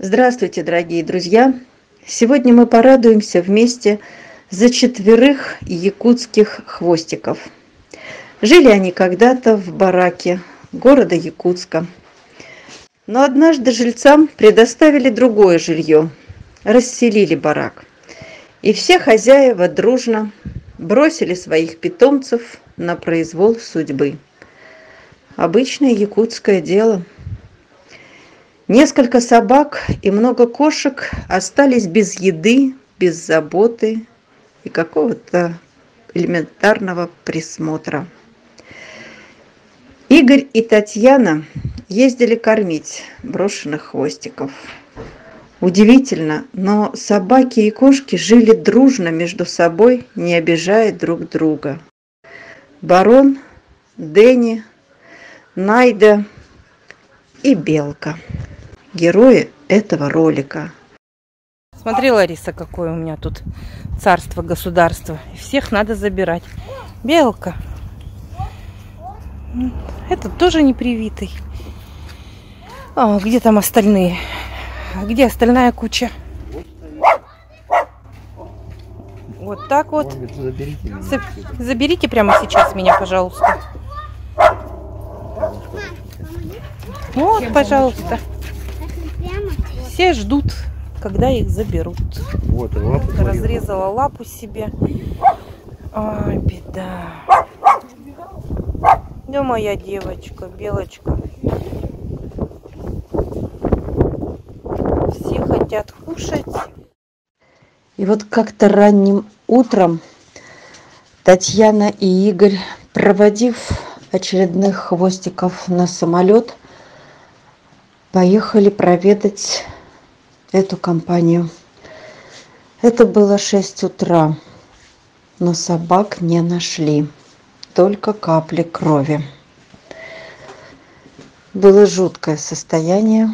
Здравствуйте, дорогие друзья! Сегодня мы порадуемся вместе за 4 якутских хвостиков. Жили они когда-то в бараке города Якутска. Но однажды жильцам предоставили другое жилье, расселили барак. И все хозяева дружно бросили своих питомцев на произвол судьбы. Обычное якутское дело. Несколько собак и много кошек остались без еды, без заботы и какого-то элементарного присмотра. Игорь и Татьяна ездили кормить брошенных хвостиков. Удивительно, но собаки и кошки жили дружно между собой, не обижая друг друга. Барон, Дэнни, Найда и Белка. Герои этого ролика. Смотри, Лариса, какое у меня тут царство, государство. Всех надо забирать. Белка. Этот тоже не привитый. А где там остальные? Где остальная куча? Вот так вот. Заберите прямо сейчас меня, пожалуйста. Вот, пожалуйста. Все ждут, когда их заберут. Вот, лапу разрезала лапу себе. Ой, беда. Да, моя девочка, Белочка. Все хотят кушать. И вот как-то ранним утром Татьяна и Игорь, проводив очередных хвостиков на самолет, поехали проведать эту компанию. Это было 6 утра, но собак не нашли, только капли крови. Было жуткое состояние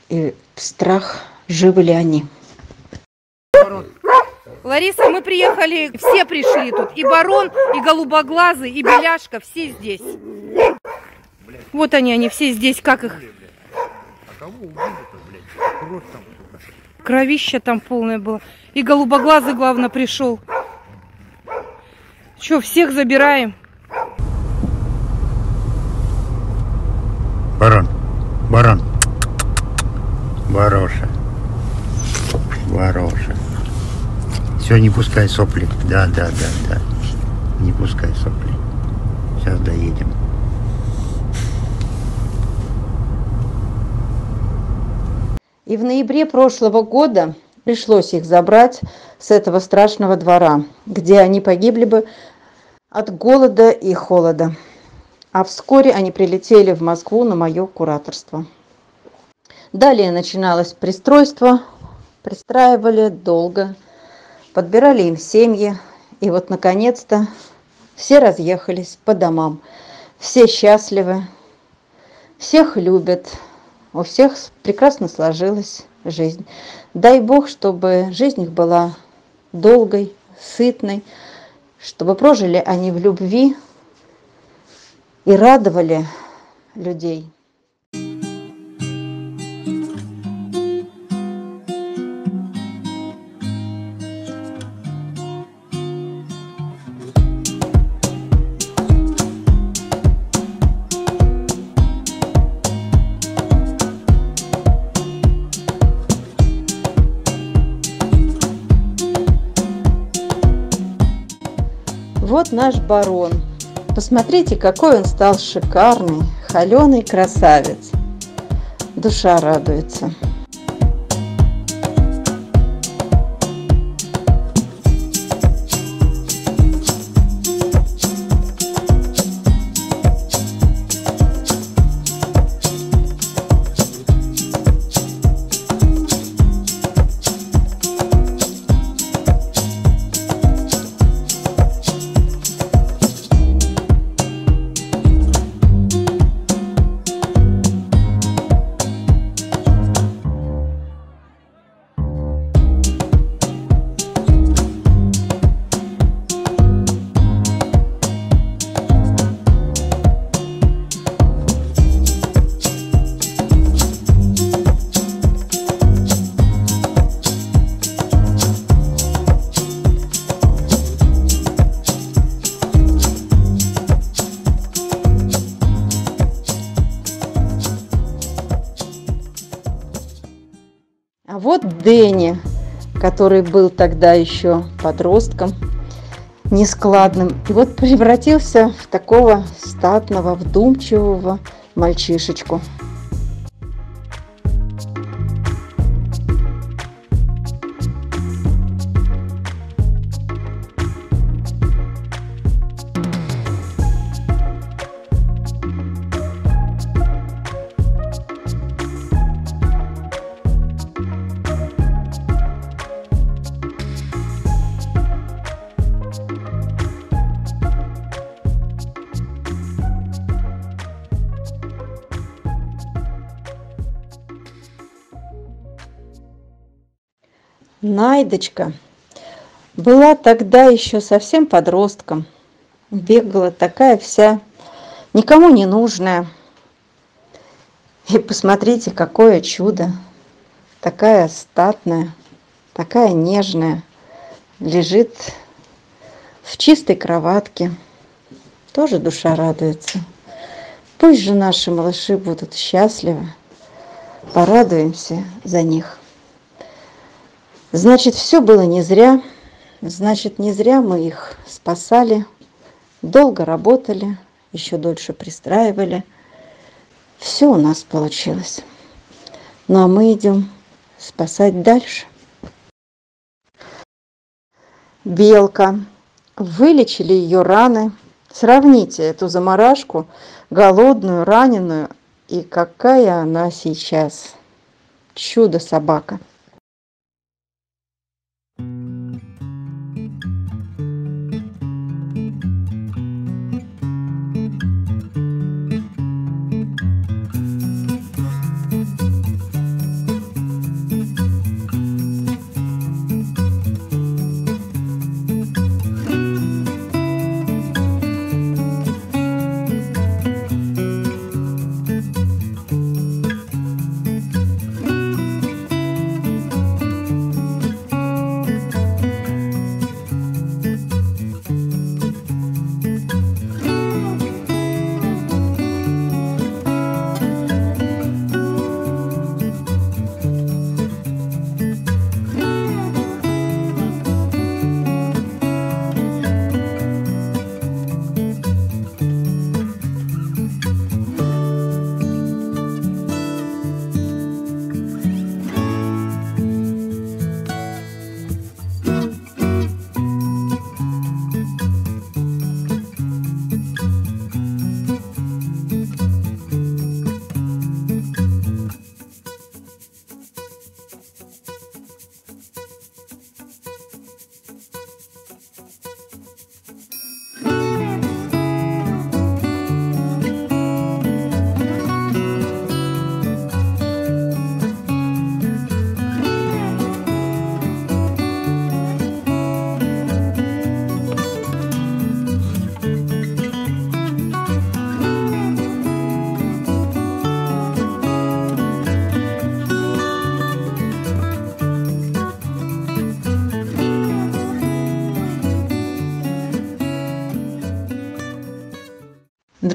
и страх, живы ли они. Лариса, мы приехали, все пришли тут. И барон, и голубоглазый, и беляшка, все здесь. Вот они все здесь, как их... Кровища там полное было. И голубоглазый, главное, пришел. Че, всех забираем? Барон, барон. Бароша. Бароша. Все, не пускай сопли. Да. Не пускай сопли. Сейчас доедем. И в ноябре прошлого года пришлось их забрать с этого страшного двора, где они погибли бы от голода и холода. А вскоре они прилетели в Москву на мое кураторство. Далее начиналось пристройство, пристраивали долго, подбирали им семьи. И вот, наконец-то, все разъехались по домам. Все счастливы, всех любят. У всех прекрасно сложилась жизнь. Дай Бог, чтобы жизнь их была долгой, сытной, чтобы прожили они в любви и радовали людей. Вот наш барон. Посмотрите, какой он стал шикарный, холеный красавец. Душа радуется. А вот Дэнни, который был тогда еще подростком, нескладным, и вот превратился в такого статного, вдумчивого мальчишечку. Найдочка была тогда еще совсем подростком, бегала такая вся, никому не нужная. И посмотрите, какое чудо, такая статная, такая нежная, лежит в чистой кроватке, тоже душа радуется. Пусть же наши малыши будут счастливы, порадуемся за них. Значит, все было не зря, значит, не зря мы их спасали, долго работали, еще дольше пристраивали. Все у нас получилось. Ну а мы идем спасать дальше. Белка. Вылечили ее раны. Сравните эту заморашку, голодную, раненую, и какая она сейчас. Чудо-собака.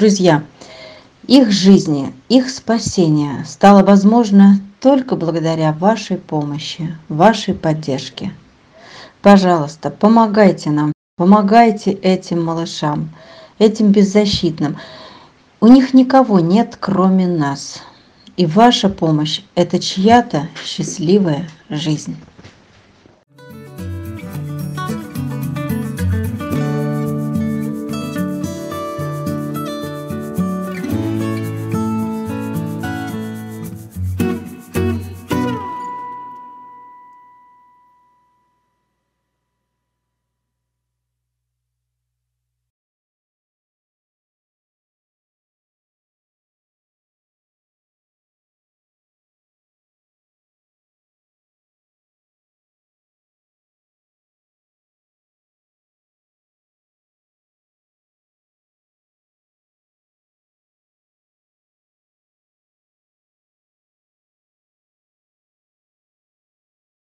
Друзья, их жизни, их спасение стало возможно только благодаря вашей помощи, вашей поддержке. Пожалуйста, помогайте нам, помогайте этим малышам, этим беззащитным. У них никого нет, кроме нас. И ваша помощь – это чья-то счастливая жизнь.